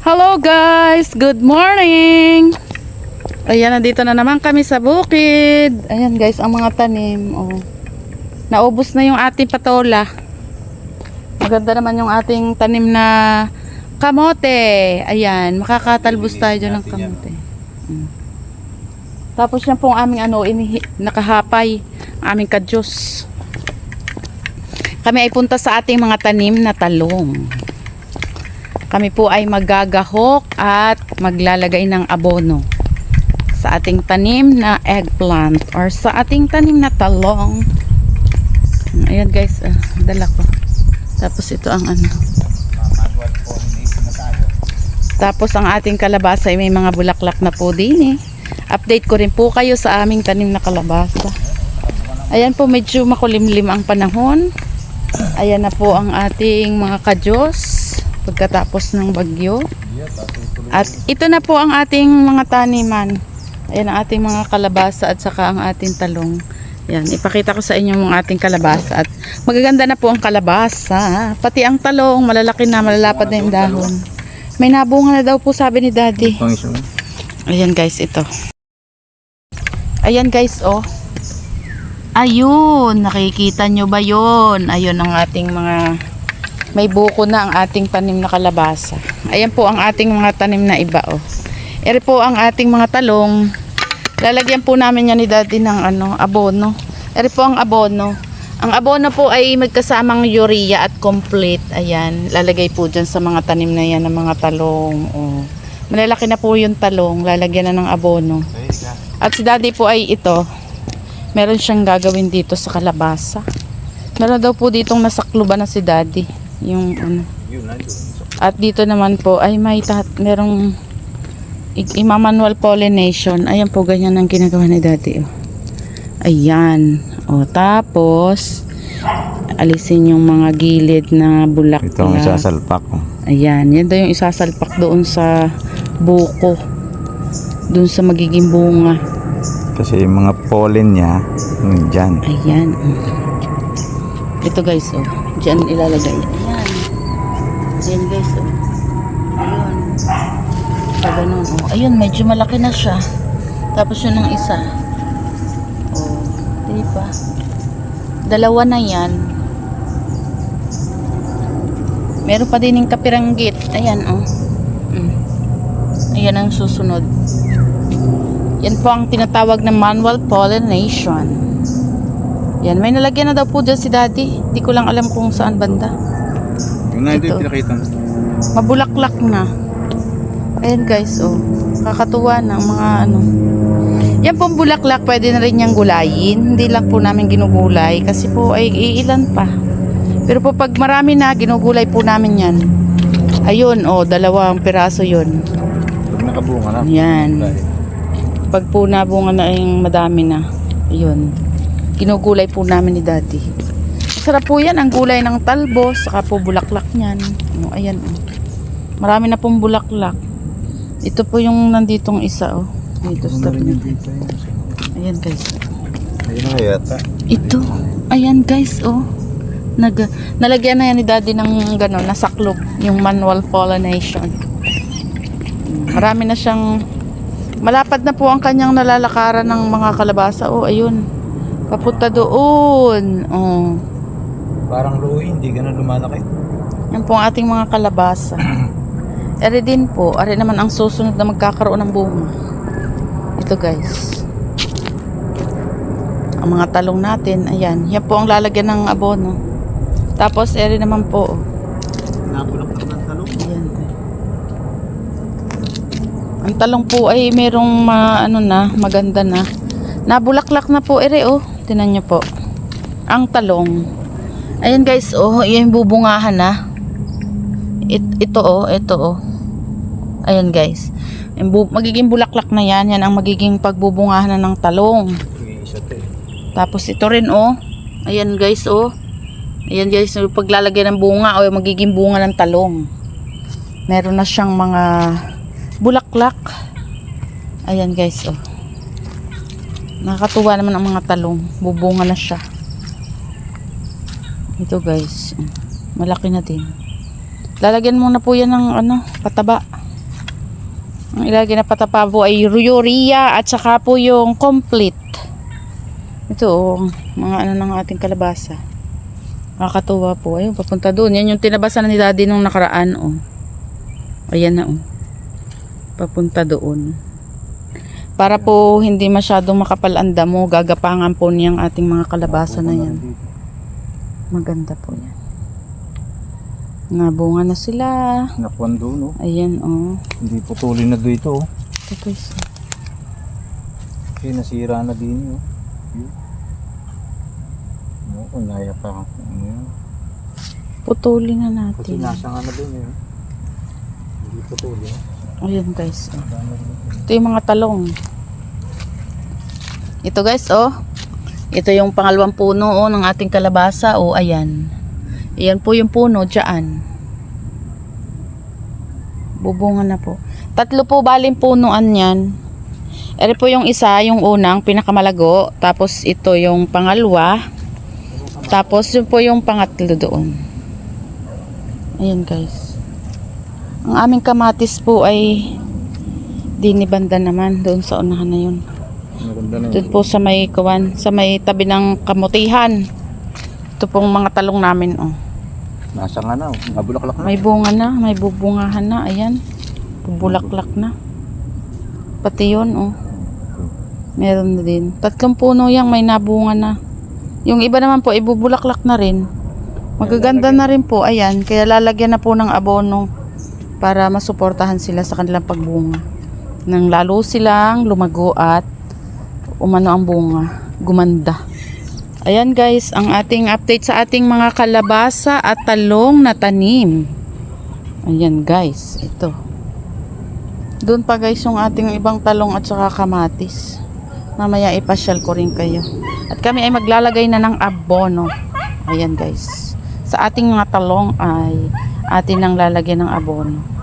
Hello guys! Good morning! Ayan, nandito na naman kami sa bukid. Ayan guys, ang mga tanim. Oh. Naubos na yung ating patola. Maganda naman yung ating tanim na kamote. Ayan, makakatalbos tayo dyan ng kamote. Tapos yan pong aming nakahapay. Aming kadyos. Kami ay punta sa ating mga tanim na talong. Kami po ay maggagahok at maglalagay ng abono sa ating tanim na eggplant or sa ating tanim na talong. Ayan guys, dala ko. Tapos ito ang Tapos ang ating kalabasa ay may mga bulaklak na po din eh. Update ko rin po kayo sa aming tanim na kalabasa. Ayan po, medyo makulimlim ang panahon. Ayan na po ang ating mga kadyos pagkatapos ng bagyo. At ito na po ang ating mga taniman. Ayan ang ating mga kalabasa at saka ang ating talong. Ayan, ipakita ko sa inyo ang ating kalabasa. At magaganda na po ang kalabasa. Pati ang talong, malalaki na, malalapad na yung dahon. May nabunga na daw po, sabi ni Daddy. Ayan guys, ito. Ayan guys, oh. Ayun, nakikita nyo ba yun? Ayun ang ating mga... May buko na ang ating tanim na kalabasa. Ayan po ang ating mga tanim na iba, oh. Ere po ang ating mga talong. Lalagyan po namin yan ni Daddy ng abono. Ere po ang abono. Ang abono po ay magkasamang urea at complete. Ayan, lalagay po dyan sa mga tanim na yan ng mga talong. Oh. Malalaki na po yung talong. Lalagyan na ng abono. At si Daddy po ay ito. Meron siyang gagawin dito sa kalabasa. Meron daw po ditong nasakluban na si Daddy. Yung At dito naman po ay merong manual pollination. Ayan po, ganyan ang ginagawa ni Daddy, oh. Ayan, oh, tapos alisin yung mga gilid na bulaklak. Ito ang isasalpak, oh. Ayan, yan daw yung isasalpak doon sa buko, doon sa magiging bunga. Kasi yung mga pollen niya dyan. Ayan, ito guys, oh, dyan ilalagay. Ayan guys, oh. Ayun. So, ganun, oh. Ayun, medyo malaki na siya. Tapos yun ang isa. Oh, diba? Dalawa na yan. Meron pa din yung kapiranggit. Ayan, oh. Ayan ang susunod. Yan po ang tinatawag na manual pollination. Yan, may nalagyan na daw po dyan si Daddy. Hindi ko lang alam kung saan banda. Yung na ito yung pinakita mo. Mabulaklak na. Ayan guys, oh. Kakatuwa ng mga Yan pong bulaklak, pwede na rin niyang gulayin. Hindi lang po namin ginugulay kasi po ay iilan pa. Pero po pag marami na, ginugulay po namin yan. Ayun, oh, 2 piraso yun. Pag nakabunga na. Yan. Pag po nabunga na yung madami na. Ayun. Ginugulay po namin ni Daddy. Sarap po yan, ang gulay ng talbos, saka po bulaklak niyan. Ayan, oh. Marami na pong bulaklak. Ito po yung nanditong isa, oh. Dito sa tabi niya. Ayan guys. Ayun na yata. Ito. Ayan guys, oh. Nalagyan na yan ni Daddy ng gano'n, nasaklob. Yung manual pollination. Marami na siyang... Malapad na po ang kanyang nalalakaran ng mga kalabasa. Oh, ayun. Papunta doon. Oh. Parang luwi, hindi ganun lumalaki. Yan po ang ating mga kalabasa. Ere din po, are naman ang susunod na magkakaroon ng bunga. Ito guys. Ang mga talong natin, ayan. Yan po ang lalagyan ng abono. Tapos ere naman po. Napulak ng talong. Ayan. Ang talong po ay merong maganda na. Nabulaklak na po ere, oh. Tingnan nyo po. Ang talong. Ayan guys, oh, yung bubungahan na. Ito oh. Ayan guys. Magiging bulaklak na yan. Yan ang magiging pagbubungahan na ng talong. Tapos ito rin, oh. Ayan guys, oh. Ayan guys, paglalagay ng bunga, oh, magiging bunga ng talong. Meron na siyang mga bulaklak. Ayan guys, oh. Nakakatuwa naman ang mga talong. Bubunga na siya. Ito guys, malaki na din. Lalagyan muna po yan ng pataba. Ang ilagay na patapa po ay urea at saka po yung complete. Ito oh, mga ano ng ating kalabasa. Nakakatuwa po. Ayun, papunta doon. Yan yung tinabasan ni daddy nung nakaraan oh. Ayan na oh. Papunta doon. Para po hindi masyadong makapal ang damo, gagapangan po niyang ating mga kalabasa na yan. Maganda po yan. Nabunga na sila. Nakuan doon, no? Ayan oh. Hindi putulin na doon ito, oh. Ito guys. Kasi nasira na din, oh. Unaya pa ako. Ano yun? Putulin na Kasi natin. nasa nga na doon, eh. Hindi putulin. Ayan guys. Oh. Ito yung mga talong. Ito guys oh. Ito yung pangalawang puno oh, ng ating kalabasa oh. Ayan. Ayan po yung puno dyan. Bubunga na po. 3 po baling punuan yan. Ito po yung isa, yung unang pinakamalago. Tapos ito yung pangalawa. Tapos yun po yung pangatlo doon. Ayan guys. Ang aming kamatis po ay dinibanda naman doon sa unahan na yun. Maganda na Doon po sa may kawan, sa may tabi ng kamutihan. Ito pong mga talong namin oh. Nasa nga na, oh. Nabulaklak na. May bunga na, may bubungahan na, ayan. Bubulaklak na. Pati yun oh. Meron na din. 3 puno yang may nabunga na. Yung iba naman po ibubulaklak na rin. Magaganda na rin po, ayan. Kaya lalagyan na po ng abono para masuportahan sila sa kanilang pagbunga. Nang lalo silang lumago at umano ang bunga, gumanda. Ayan guys, ang ating update sa ating mga kalabasa at talong na tanim. Ayan guys, ito. Doon pa guys yung ating ibang talong at saka kamatis. Mamaya ipasyal ko rin kayo. At kami ay maglalagay na ng abono. Ayan guys. Sa ating mga talong ay atin nang lalagyan ng abono.